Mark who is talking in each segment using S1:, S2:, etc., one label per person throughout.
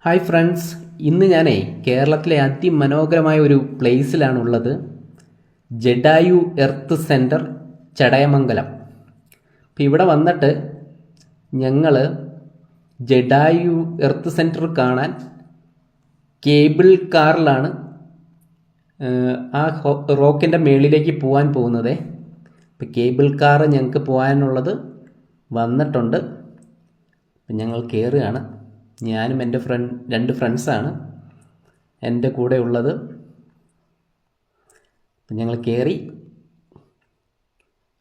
S1: Hi friends, ഇന്ന് ഞാനേ കേരളത്തിലെ അതിമനോഹരമായ ഒരു പ്ലേസിലാണുള്ളത്. Jatayu earth centre, Chadayamangalam. അപ്പം ഇവിടെ വന്നിട്ട് ഞങ്ങൾ ജഡായു എർത്ത് സെൻറ്റർ കാണാൻ കേബിൾ കാറിലാണ് ആ റോക്കിൻ്റെ മേളിലേക്ക് പോകാൻ പോകുന്നത്. ഇപ്പം കേബിൾ കാർ ഞങ്ങൾക്ക് പോകാനുള്ളത് വന്നിട്ടുണ്ട്. അപ്പം ഞങ്ങൾ കയറുകയാണ്. ഞാനും എൻ്റെ രണ്ട് ഫ്രണ്ട്സാണ് എൻ്റെ കൂടെ ഉള്ളത്. അപ്പം ഞങ്ങൾ കയറി.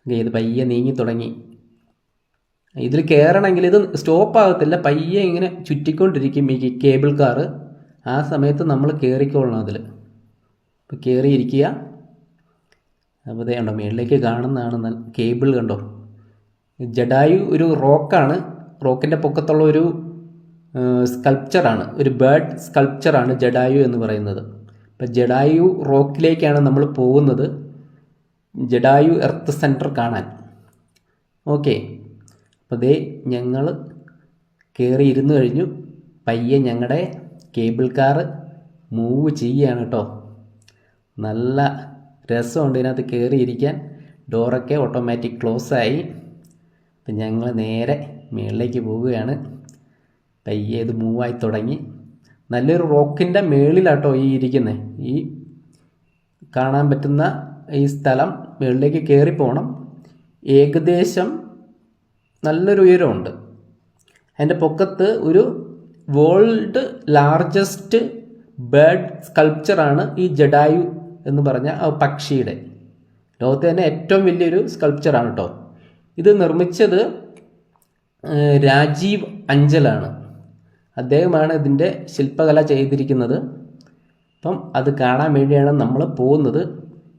S1: ഇത് പയ്യെ നീങ്ങി തുടങ്ങി. ഇതിൽ കയറണമെങ്കിൽ ഇത് സ്റ്റോപ്പ് ആകത്തില്ല, പയ്യെ ഇങ്ങനെ ചുറ്റിക്കൊണ്ടിരിക്കും ഈ കേബിൾ കാറ്. ആ സമയത്ത് നമ്മൾ കയറിക്കൊള്ളണം അതിൽ. അപ്പോൾ കയറിയിരിക്കുക. അപ്പോൾ ഇതേ കണ്ടോ, മേളിലേക്ക് കാണുന്നതാണ് കേബിൾ. കണ്ടോ, ജഡായു ഒരു റോക്കാണ്. റോക്കിൻ്റെ പൊക്കത്തുള്ള ഒരു സ്കൾപ്ചറാണ്, ഒരു ബേർഡ് സ്കൾപ്ചറാണ് ജഡായു എന്ന് പറയുന്നത്. അപ്പം ജഡായു റോക്കിലേക്കാണ് നമ്മൾ പോകുന്നത്, ജഡായു എർത്ത് സെൻറ്റർ കാണാൻ. ഓക്കെ, അപ്പോൾ ദേ ഞങ്ങൾ കയറി ഇരുന്ന് കഴിഞ്ഞു. പയ്യെ ഞങ്ങളുടെ കേബിൾ കാറ് മൂവ് ചെയ്യുകയാണ് കേട്ടോ. നല്ല രസമുണ്ട് ഇതിനകത്ത് കയറിയിരിക്കാൻ. ഡോറൊക്കെ ഓട്ടോമാറ്റിക് ക്ലോസ് ആയി. അപ്പം ഞങ്ങൾ നേരെ മുകളിലേക്ക് പോവുകയാണ്. പയ്യെ ഇത് മൂവായി തുടങ്ങി. നല്ലൊരു റോക്കിൻ്റെ മേളിലാട്ടോ ഈ ഇരിക്കുന്നത്. ഈ കാണാൻ പറ്റുന്ന ഈ സ്ഥലം മുകളിലേക്ക് കയറി പോകണം. ഏകദേശം നല്ലൊരു ഉയരമുണ്ട്. അതിൻ്റെ പൊക്കത്ത് ഒരു വേൾഡ് ലാർജസ്റ്റ് ബേർഡ് സ്കൾപ്ചറാണ് ഈ ജഡായു എന്ന് പറഞ്ഞ ആ പക്ഷിയുടെ. ലോകത്തെ തന്നെ ഏറ്റവും വലിയൊരു സ്കൾപ്ചറാണ് കേട്ടോ. ഇത് നിർമ്മിച്ചത് രാജീവ് അഞ്ചലാണ്. അദ്ദേഹമാണ് ഇതിൻ്റെ ശില്പകല ചെയ്തിരിക്കുന്നത്. അപ്പം അത് കാണാൻ വേണ്ടിയാണ് നമ്മൾ പോകുന്നത്.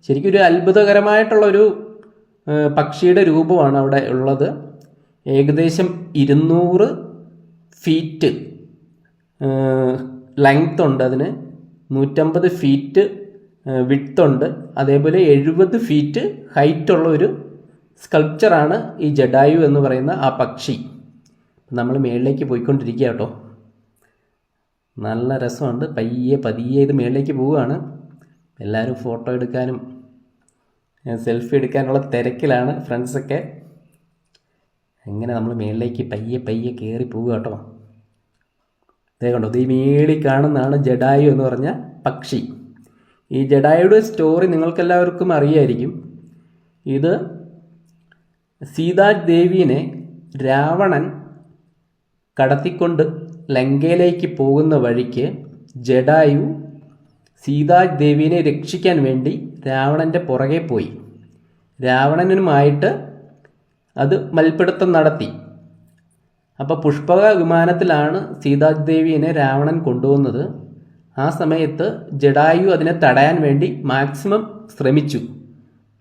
S1: ശരിക്കും ഒരു അത്ഭുതകരമായിട്ടുള്ളൊരു പക്ഷിയുടെ രൂപമാണ് അവിടെ ഉള്ളത്. ഏകദേശം 200 ഫീറ്റ് ലെങ്ത് ഉണ്ട് അതിന്, 150 ഫീറ്റ് വിഡ്ത്ത് ഉണ്ട്, അതേപോലെ 70 ഫീറ്റ് ഹൈറ്റുള്ള ഒരു സ്കൾപ്ചറാണ് ഈ ജഡായു എന്ന് പറയുന്ന ആ പക്ഷി. നമ്മൾ മേളിലേക്ക് പോയിക്കൊണ്ടിരിക്കുക കേട്ടോ. നല്ല രസമുണ്ട്. പതിയെ ഇത് മേളിലേക്ക് പോവുകയാണ്. എല്ലാവരും ഫോട്ടോ എടുക്കാനും സെൽഫി എടുക്കാനുള്ള തിരക്കിലാണ് ഫ്രണ്ട്സൊക്കെ. അങ്ങനെ നമ്മൾ മേളിലേക്ക് പയ്യെ കയറി പോവുക കേട്ടോ. ഇതേ കണ്ടോ, ഇത് ഈ മേളിൽ കാണുന്നതാണ് ജഡായു എന്ന് പറഞ്ഞ പക്ഷി. ഈ ജഡായുയുടെ സ്റ്റോറി നിങ്ങൾക്കെല്ലാവർക്കും അറിയായിരിക്കും. ഇത് സീതാദേവീനെ രാവണൻ കടത്തിക്കൊണ്ട് ലങ്കയിലേക്ക് പോകുന്ന വഴിക്ക് ജഡായു സീതാദേവീനെ രക്ഷിക്കാൻ വേണ്ടി രാവണൻ്റെ പുറകെ പോയി. രാവണനുമായിട്ട് അത് മൽപ്പിടുത്തം നടത്തി. അപ്പോൾ പുഷ്പക വിമാനത്തിലാണ് സീതാദേവീനെ രാവണൻ കൊണ്ടുപോകുന്നത്. ആ സമയത്ത് ജഡായു അതിനെ തടയാൻ വേണ്ടി മാക്സിമം ശ്രമിച്ചു.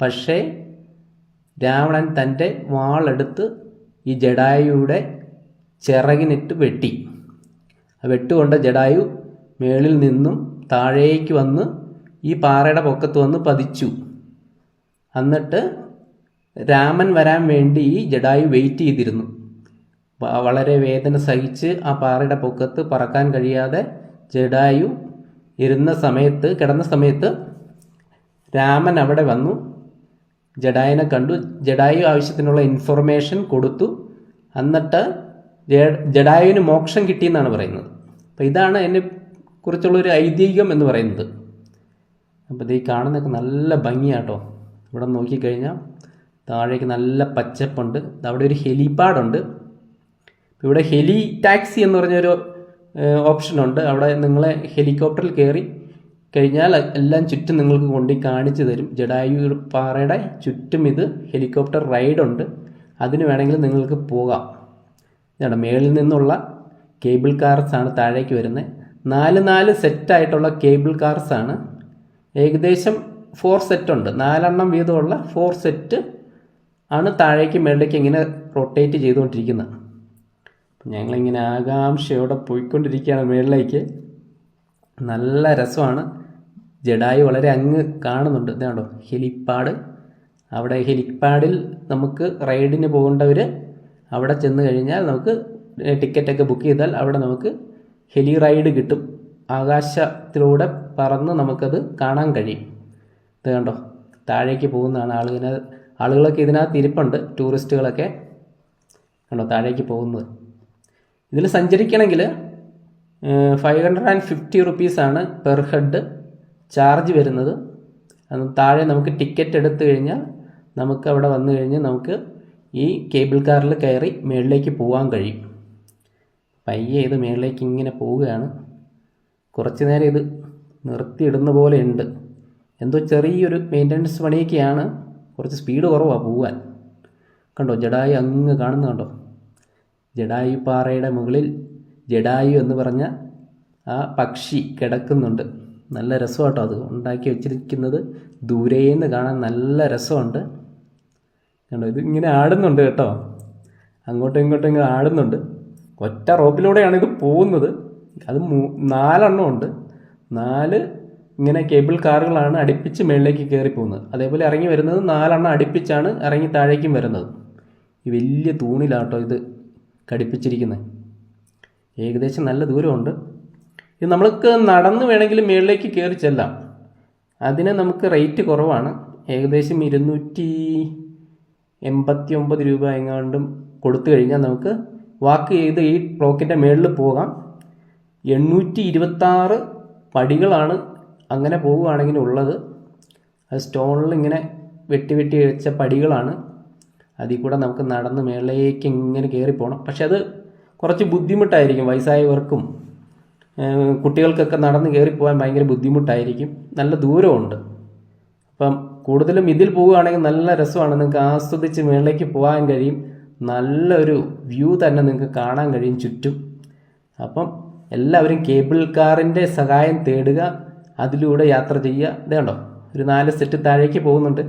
S1: പക്ഷേ രാവണൻ തൻ്റെ വാളെടുത്ത് ഈ ജഡായുയുടെ ചിറകിനിട്ട് വെട്ടി. വെട്ടുകൊണ്ട് ജഡായു മേളിൽ നിന്നും താഴേക്ക് വന്ന് ഈ പാറയുടെ പൊക്കത്ത് വന്ന് പതിച്ചു. എന്നിട്ട് രാമൻ വരാൻ വേണ്ടി ഈ ജഡായു വെയിറ്റ് ചെയ്തിരുന്നു. വളരെ വേദന സഹിച്ച് ആ പാറയുടെ പൊക്കത്ത് പറക്കാൻ കഴിയാതെ ജഡായു കിടന്ന സമയത്ത് രാമൻ അവിടെ വന്നു. ജഡായുവിനെ കണ്ടു. ജഡായു ആവശ്യത്തിനുള്ള ഇൻഫർമേഷൻ കൊടുത്തു. എന്നിട്ട് ജഡായുവിന് മോക്ഷം കിട്ടിയെന്നാണ് പറയുന്നത്. അപ്പോൾ ഇതാണ് അതിനെ കുറിച്ചുള്ളൊരു ഐതിഹ്യം എന്ന് പറയുന്നത്. അപ്പോൾ ഈ കാണുന്നതൊക്കെ നല്ല ഭംഗിയാട്ടോ. ഇവിടെ നോക്കിക്കഴിഞ്ഞാൽ താഴേക്ക് നല്ല പച്ചപ്പുണ്ട്. അവിടെ ഒരു ഹെലിപാഡുണ്ട്. ഇവിടെ ഹെലി ടാക്സി എന്ന് പറഞ്ഞൊരു ഓപ്ഷനുണ്ട്. അവിടെ നിങ്ങളെ ഹെലികോപ്റ്ററിൽ കയറി കഴിഞ്ഞാൽ എല്ലാം ചുറ്റും നിങ്ങൾക്ക് കൊണ്ടു കാണിച്ചു തരും. ജഡായു പാറയുടെ ചുറ്റും ഇത് ഹെലികോപ്റ്റർ റൈഡുണ്ട്. അതിന് വേണമെങ്കിൽ നിങ്ങൾക്ക് പോകാം. ഇതാണ് മേളിൽ നിന്നുള്ള കേബിൾ കാർസാണ് താഴേക്ക് വരുന്നത്. 4 സെറ്റായിട്ടുള്ള കേബിൾ കാർസാണ്. ഏകദേശം 4 സെറ്റുണ്ട്. 4 വീതമുള്ള 4 സെറ്റ് ആണ് താഴേക്ക് മേളിലേക്ക് ഇങ്ങനെ റൊട്ടേറ്റ് ചെയ്തുകൊണ്ടിരിക്കുന്നത്. ഞങ്ങളിങ്ങനെ ആകാംക്ഷയോടെ പോയിക്കൊണ്ടിരിക്കുകയാണ് മേളിലേക്ക്. നല്ല രസമാണ്. ജഡായു വളരെ അങ്ങ് കാണുന്നുണ്ട്. ഇതാണോ ഹെലിപ്പാഡ്. അവിടെ ഹെലിപ്പാഡിൽ നമുക്ക് റൈഡിന് പോകേണ്ടവർ അവിടെ ചെന്ന് കഴിഞ്ഞാൽ നമുക്ക് ടിക്കറ്റൊക്കെ ബുക്ക് ചെയ്താൽ അവിടെ നമുക്ക് ഹെലി റൈഡ് കിട്ടും. ആകാശത്തിലൂടെ പറന്ന് നമുക്കത് കാണാൻ കഴിയും. ഇത് കണ്ടോ, താഴേക്ക് പോകുന്നതാണ്. ആളുകളൊക്കെ ഇതിനകത്ത് ഇരിപ്പുണ്ട്, ടൂറിസ്റ്റുകളൊക്കെ കണ്ടോ താഴേക്ക് പോകുന്നത്. ഇതിൽ സഞ്ചരിക്കണമെങ്കിൽ 550 റുപ്പീസാണ് പെർ ഹെഡ് ചാർജ് വരുന്നത്. താഴെ നമുക്ക് ടിക്കറ്റ് എടുത്തു കഴിഞ്ഞാൽ നമുക്ക് അവിടെ വന്നു കഴിഞ്ഞാൽ നമുക്ക് ഈ കേബിൾ കാറിൽ കയറി മുകളിലേക്ക് പോകാൻ കഴിയും. പയ്യെ ഇത് മുകളിലേക്ക് ഇങ്ങനെ പോവുകയാണ്. കുറച്ച് നേരം ഇത് നിർത്തിയിടുന്ന പോലെ ഉണ്ട്. എന്തോ ചെറിയൊരു മെയിൻ്റനൻസ് പണിയൊക്കെയാണ്. കുറച്ച് സ്പീഡ് കുറവാണ് പോകാൻ. കണ്ടോ ജഡായു അങ്ങ് കാണുന്നുണ്ടോ? ജഡായു പാറയുടെ മുകളിൽ ജഡായു എന്ന് പറഞ്ഞ ആ പക്ഷി കിടക്കുന്നുണ്ട്. നല്ല രസമാട്ടോ അത് ഉണ്ടാക്കി വെച്ചിരിക്കുന്നത്. ദൂരേന്ന് കാണാൻ നല്ല രസമുണ്ട്. കണ്ടോ ഇത് ഇങ്ങനെ ആടുന്നുണ്ട് കേട്ടോ, അങ്ങോട്ടും ഇങ്ങോട്ടും ഇങ്ങനെ ആടുന്നുണ്ട്. ഒറ്റ റോപ്പിലൂടെയാണ് ഇത് പോകുന്നത്. അത് 4 എണ്ണം ഉണ്ട്. 4 ഇങ്ങനെ കേബിൾ കാറുകളാണ് അടുപ്പിച്ച് മുകളിലേക്ക് കയറി പോകുന്നത്. അതേപോലെ ഇറങ്ങി വരുന്നത് 4 എണ്ണം അടുപ്പിച്ചാണ് ഇറങ്ങി താഴേക്കും വരുന്നത്. ഈ വലിയ തൂണിലാട്ടോ ഇത് ഘടിപ്പിച്ചിരിക്കുന്നത്. ഏകദേശം നല്ല ദൂരമുണ്ട്. ഇത് നമ്മൾക്ക് നടന്ന് വേണമെങ്കിൽ മുകളിലേക്ക് കയറി ചെല്ലാം. അതിന് നമുക്ക് റേറ്റ് കുറവാണ്. ഏകദേശം 289 രൂപ എങ്ങാണ്ടും കൊടുത്തു കഴിഞ്ഞാൽ നമുക്ക് വാക്ക് ചെയ്ത് ഈ ബ്ലോക്കിൻ്റെ മുകളിൽ പോകാം. 826 പടികളാണ് അങ്ങനെ പോവുകയാണെങ്കിൽ ഉള്ളത്. അത് സ്റ്റോണിൽ ഇങ്ങനെ വെട്ടി വെട്ടി വെച്ച പടികളാണ്. അതിൽ കൂടെ നമുക്ക് നടന്ന് മുകളിലേക്ക് ഇങ്ങനെ കയറി പോകണം. പക്ഷെ അത് കുറച്ച് ബുദ്ധിമുട്ടായിരിക്കും. വയസ്സായവർക്കും കുട്ടികൾക്കൊക്കെ നടന്ന് കയറിപ്പോകാൻ ഭയങ്കര ബുദ്ധിമുട്ടായിരിക്കും. നല്ല ദൂരമുണ്ട്. അപ്പം കൂടുതലും ഇതിൽ പോവുകയാണെങ്കിൽ നല്ല രസമാണ്. നിങ്ങൾക്ക് ആസ്വദിച്ച് മുകളിലേക്ക് പോകാൻ കഴിയും. നല്ലൊരു വ്യൂ തന്നെ നിങ്ങൾക്ക് കാണാൻ കഴിയും ചുറ്റും. അപ്പം എല്ലാവരും കേബിൾ കാറിൻ്റെ സഹായം തേടുക, അതിലൂടെ യാത്ര ചെയ്യുക. ഇത് കണ്ടോ, ഒരു 4 സെറ്റ് താഴേക്ക് പോകുന്നുണ്ട്.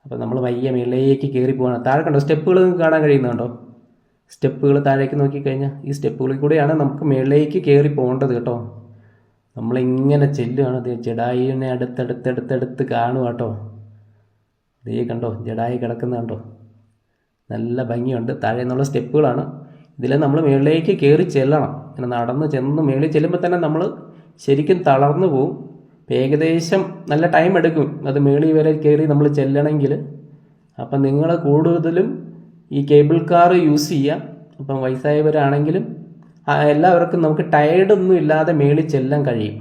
S1: അപ്പോൾ നമ്മൾ വയ്യ മുകളിലേക്ക് കയറി പോകണം. താഴെ കണ്ടോ സ്റ്റെപ്പുകൾ നിങ്ങൾക്ക് കാണാൻ കഴിയുന്നുണ്ടോ? സ്റ്റെപ്പുകൾ താഴേക്ക് നോക്കിക്കഴിഞ്ഞാൽ ഈ സ്റ്റെപ്പുകളിൽ കൂടെയാണ് നമുക്ക് മുകളിലേക്ക് കയറി പോകേണ്ടത് കേട്ടോ. നമ്മളിങ്ങനെ ചെല്ലുകയാണ്. ജഡായുവിനെ അടുത്തടുത്തടുത്തടുത്ത് കാണുക കേട്ടോ. ഇതേ കണ്ടോ ജഡായു കിടക്കുന്ന കണ്ടോ, നല്ല ഭംഗിയുണ്ട്. താഴെ നിന്നുള്ള സ്റ്റെപ്പുകളാണ്. ഇതിൽ നമ്മൾ മുകളിലേക്ക് കയറി ചെല്ലണം. ഇങ്ങനെ നടന്ന് ചെന്ന് മുകളിൽ ചെല്ലുമ്പോൾ തന്നെ നമ്മൾ ശരിക്കും തളർന്നു പോവും. ഏകദേശം നല്ല ടൈം എടുക്കും അത് മുകളിൽ വരെ കയറി നമ്മൾ ചെല്ലണമെങ്കിൽ. അപ്പം നിങ്ങൾ കൂടുതലും ഈ കേബിൾ കാർ യൂസ് ചെയ്യുക. അപ്പം വയസ്സായവരാണെങ്കിലും എല്ലാവർക്കും നമുക്ക് ടയർഡൊന്നും ഇല്ലാതെ മുകളിൽ ചെല്ലാൻ കഴിയും.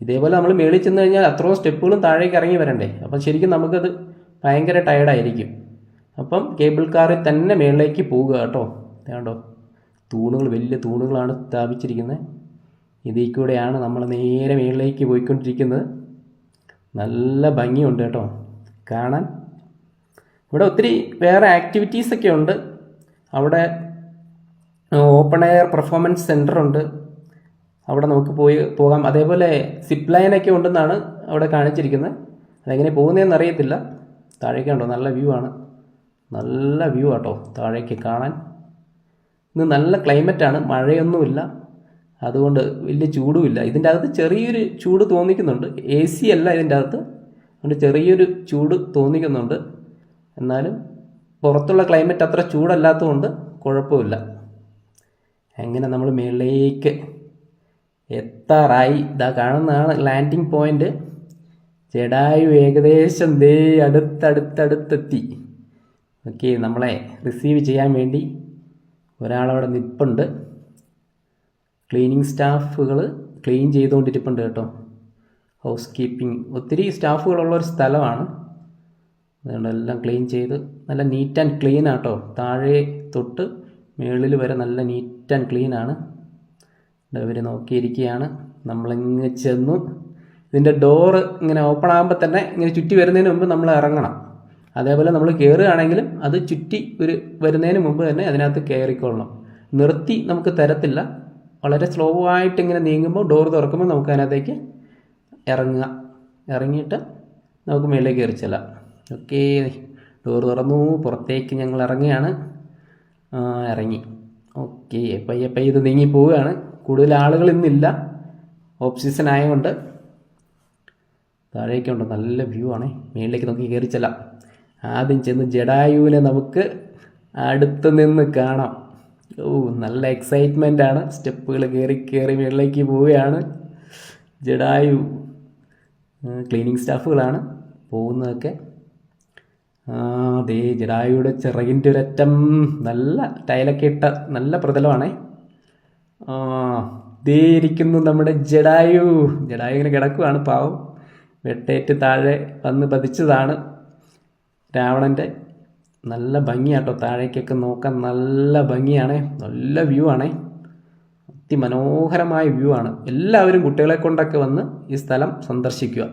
S1: ഇതേപോലെ നമ്മൾ മുകളിൽ ചെന്ന് കഴിഞ്ഞാൽ അത്രയും സ്റ്റെപ്പുകളും താഴേക്ക് ഇറങ്ങി വരണ്ടേ. അപ്പം ശരിക്കും നമുക്കത് ഭയങ്കര ടയർഡായിരിക്കും. അപ്പം കേബിൾ കാറിൽ തന്നെ മുകളിലേക്ക് പോവുക കേട്ടോ. കേട്ടോ തൂണുകൾ, വലിയ തൂണുകളാണ് സ്ഥാപിച്ചിരിക്കുന്നത്. ഇതിൽ കൂടെയാണ് നമ്മൾ നേരെ മുകളിലേക്ക് പോയിക്കൊണ്ടിരിക്കുന്നത്. നല്ല ഭംഗിയുണ്ട് കേട്ടോ കാണാൻ. ഇവിടെ ഒത്തിരി വേറെ ആക്ടിവിറ്റീസൊക്കെ ഉണ്ട്. അവിടെ ഓപ്പൺ എയർ പെർഫോമൻസ് സെൻറ്റർ ഉണ്ട്, അവിടെ നമുക്ക് പോകാം. അതേപോലെ സിപ്പ് ലൈനൊക്കെ ഉണ്ടെന്നാണ് അവിടെ കാണിച്ചിരിക്കുന്നത്. അതെങ്ങനെ പോകുന്നതെന്ന് അറിയത്തില്ല. താഴേക്ക് കണ്ടോ നല്ല വ്യൂ ആണ്. നല്ല വ്യൂ ആട്ടോ താഴേക്ക് കാണാൻ. ഇന്ന് നല്ല ക്ലൈമറ്റാണ്, മഴയൊന്നുമില്ല, അതുകൊണ്ട് വലിയ ചൂടുമില്ല. ഇതിൻ്റെ അകത്ത് ചെറിയൊരു ചൂട് തോന്നിക്കുന്നുണ്ട്. AC അല്ല ഇതിൻ്റെ അകത്ത്, അതുകൊണ്ട് ചെറിയൊരു ചൂട് തോന്നിക്കുന്നുണ്ട്. എന്നാലും പുറത്തുള്ള ക്ലൈമറ്റ് അത്ര ചൂടല്ലാത്തതുകൊണ്ട് കുഴപ്പമില്ല. അങ്ങനെ നമ്മൾ മുകളിലേക്ക് എത്താറായി. ഇതാ കാണുന്നതാണ് ലാൻഡിങ് പോയിന്റ്. ജഡായു ഏകദേശം ദേ അടുത്തടുത്തെത്തി. ഓക്കെ, നമ്മളെ റിസീവ് ചെയ്യാൻ വേണ്ടി ഒരാളവിടെ നിൽപ്പുണ്ട്. ക്ലീനിങ് സ്റ്റാഫുകൾ ക്ലീൻ ചെയ്തുകൊണ്ടിരിപ്പുണ്ട് കേട്ടോ. ഹൗസ് കീപ്പിംഗ് ഒത്തിരി സ്റ്റാഫുകളുള്ളൊരു സ്ഥലമാണ്. അതുകൊണ്ട് എല്ലാം ക്ലീൻ ചെയ്ത് നല്ല നീറ്റ് ആൻഡ് ക്ലീൻ ആട്ടോ. താഴെ തൊട്ട് മുകളിൽ വരെ നല്ല നീറ്റ് ആൻഡ് ക്ലീൻ ആണ്. ഇവർ നോക്കിയിരിക്കുകയാണ്. നമ്മളിങ്ങനെ ചെന്നു. ഇതിൻ്റെ ഡോറ് ഇങ്ങനെ ഓപ്പൺ ആകുമ്പോൾ തന്നെ ഇങ്ങനെ ചുറ്റി വരുന്നതിന് മുമ്പ് നമ്മൾ ഇറങ്ങണം. അതേപോലെ നമ്മൾ കയറുകയാണെങ്കിലും അത് ചുറ്റി വരുന്നതിന് മുമ്പ് തന്നെ അതിനകത്ത് കയറിക്കൊള്ളണം. നിർത്തി നമുക്ക് തരത്തില്ല. വളരെ സ്ലോ ആയിട്ട് ഇങ്ങനെ നീങ്ങുമ്പോൾ ഡോർ തുറക്കുമ്പോൾ നമുക്ക് അതിനകത്തേക്ക് ഇറങ്ങിയിട്ട് നമുക്ക് മുകളിലേക്ക് കയറി ചെല്ലാം. ഓക്കെ, ഡോർ തുറന്നു. പുറത്തേക്ക് ഞങ്ങൾ ഇറങ്ങുകയാണ്. ഇറങ്ങി. ഓക്കെ, പയ്യെ ഇത് നീങ്ങി പോവുകയാണ്. കൂടുതൽ ആളുകൾ ഇന്നില്ല, ഓഫ് സീസൺ ആയതുകൊണ്ട്. താഴേക്കുണ്ട് നല്ല വ്യൂ ആണ്. മുകളിലേക്ക് നോക്കി കയറി ചെല്ലാം. ആദ്യം ചെന്ന് ജഡായുവിനെ നമുക്ക് അടുത്ത് നിന്ന് കാണാം. ഓ, നല്ല എക്സൈറ്റ്മെൻ്റ് ആണ്. സ്റ്റെപ്പുകൾ കയറി കയറി മുകളിലേക്ക് പോവുകയാണ് ജഡായു. ക്ലീനിങ് സ്റ്റാഫുകളാണ് പോകുന്നതൊക്കെ. ദേ ജഡായുയുടെ ചിറകിൻ്റെ ഒരറ്റം നല്ല ടൈലൊക്കെ ഇട്ട നല്ല പ്രതലമാണേ. ദേ ഇരിക്കുന്നു നമ്മുടെ ജഡായു. ജഡായു ഇങ്ങനെ കിടക്കുകയാണ് പാവം. വെട്ടേറ്റ് താഴെ വന്ന് പതിച്ചതാണ് രാവണൻ്റെ. നല്ല ഭംഗിയാട്ടോ, താഴേക്കൊക്കെ നോക്കാൻ നല്ല ഭംഗിയാണേ. നല്ല വ്യൂ ആണേ, അതിമനോഹരമായ വ്യൂ ആണ്. എല്ലാവരും കുട്ടികളെ കൊണ്ടൊക്കെ വന്ന് ഈ സ്ഥലം സന്ദർശിക്കുക.